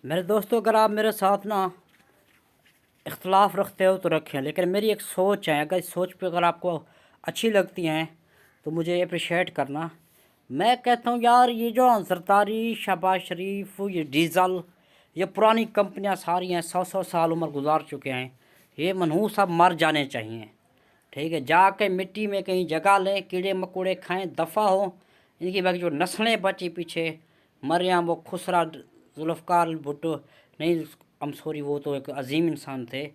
میرے دوستوں، اگر آپ میرے ساتھ نا اختلاف رکھتے ہو تو رکھیں، لیکن میری ایک سوچ ہے، اگر اس سوچ پہ اگر آپ کو اچھی لگتی ہیں تو مجھے اپریشیٹ کرنا۔ میں کہتا ہوں یار، یہ جو زرداری، شہباز شریف، یہ ڈیزل، یہ پرانی کمپنیاں ساری ہیں، 100 سال عمر گزار چکے ہیں، یہ منحوس اب مر جانے چاہیے۔ ٹھیک ہے، جا کے مٹی میں کہیں جگہ لیں، کیڑے مکوڑے کھائیں، دفع ہوں۔ ان کی باقی جو نسلیں بچی پیچھے، مریم، وہ خسرا، ذوالفقار بھٹو، نہیں ام سوری، وہ تو ایک عظیم انسان تھے،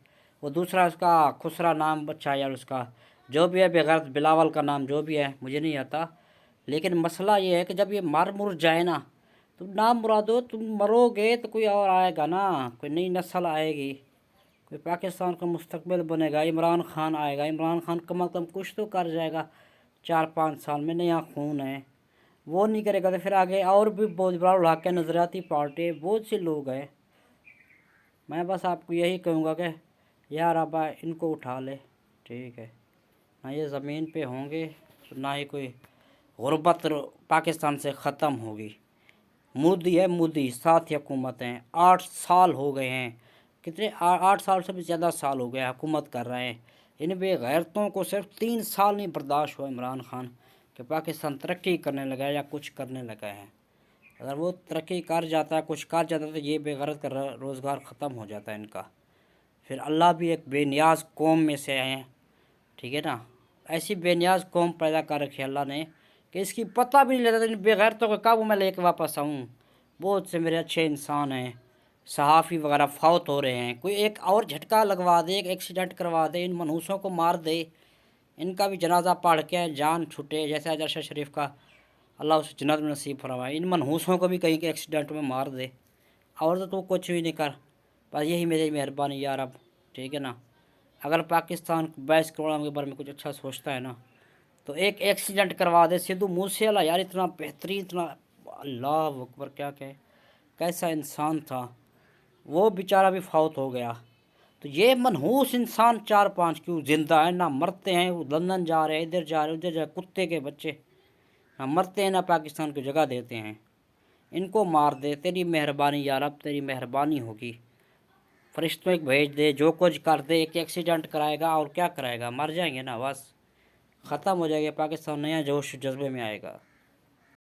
وہ دوسرا اس کا خسرا نام بچا یار، اس کا جو بھی ہے بغیر بلاول کا نام جو بھی ہے مجھے نہیں آتا۔ لیکن مسئلہ یہ ہے کہ جب یہ مر جائے نا، تو نام مرادو تم مرو گے تو کوئی اور آئے گا نا، کوئی نئی نسل آئے گی، کوئی پاکستان کا مستقبل بنے گا، عمران خان آئے گا، عمران خان کم از کم کچھ تو کر جائے گا 4-5 سال میں، نیا خون ہے، وہ نہیں کرے گا تو پھر آگے اور بھی بہت بڑا الحق ہے، نظریاتی پارٹی بہت سے لوگ ہیں۔ میں بس آپ کو یہی کہوں گا کہ یار ابا ان کو اٹھا لے، ٹھیک ہے، نہ یہ زمین پہ ہوں گے، نہ ہی کوئی غربت پاکستان سے ختم ہوگی۔ مودی ہے، مودی 7 حکومتیں، 8 سال ہو گئے ہیں، کتنے 8 سال سے بھی زیادہ سال ہو گئے حکومت کر رہے ہیں۔ ان بے غیرتوں کو صرف 3 سال نہیں برداشت ہوا عمران خان کہ پاکستان ترقی کرنے لگا ہے یا کچھ کرنے لگا ہے۔ اگر وہ ترقی کر جاتا ہے، کچھ کر جاتا ہے، تو یہ بے غیرت کا روزگار ختم ہو جاتا ہے ان کا۔ پھر اللہ بھی ایک بے نیاز قوم میں سے ہیں، ٹھیک ہے نا، ایسی بے نیاز قوم پیدا کر رکھی اللہ نے کہ اس کی پتہ بھی نہیں لگتا ان بے غیرتوں کو قابو میں لے کے واپس آؤں۔ بہت سے میرے اچھے انسان ہیں، صحافی وغیرہ فوت ہو رہے ہیں، کوئی ایک اور جھٹکا لگوا دے، ایک ایکسیڈنٹ کروا دے، ان منحوسوں کو مار دے، ان کا بھی جنازہ پڑھ کے جان چھٹے، جیسے حضرت ارشد شریف کا اللہ اسے جنت میں نصیب فرمائے، ان منحوسوں کو بھی کہیں کے ایکسیڈنٹ میں مار دے، اور تو کچھ بھی نہیں کر۔ بس یہی میری مہربانی یار اب، ٹھیک ہے نا۔ اگر پاکستان 22 کروڑ کے بارے میں کچھ اچھا سوچتا ہے نا، تو ایک ایکسیڈنٹ کروا دے۔ سدھو موسے والا یار اتنا بہترین، اتنا اللہ اکبر، کیا کہ کیسا انسان تھا، وہ بیچارہ بھی فوت ہو گیا۔ تو یہ منحوس انسان 4-5 کیوں زندہ ہیں، نہ مرتے ہیں، وہ لندن جا رہے ہیں، ادھر جا رہے ہیں، ادھر جا رہے، کتے کے بچے، نہ مرتے ہیں نہ پاکستان کو جگہ دیتے ہیں۔ ان کو مار دے، تیری مہربانی یا رب، تیری مہربانی ہوگی، فرشتوں ایک بھیج دے، جو کچھ کر دے، ایک ایکسیڈنٹ کرائے گا اور کیا کرائے گا، مر جائیں گے نا، بس ختم ہو جائے گا پاکستان، نیا جوش جذبے میں آئے گا۔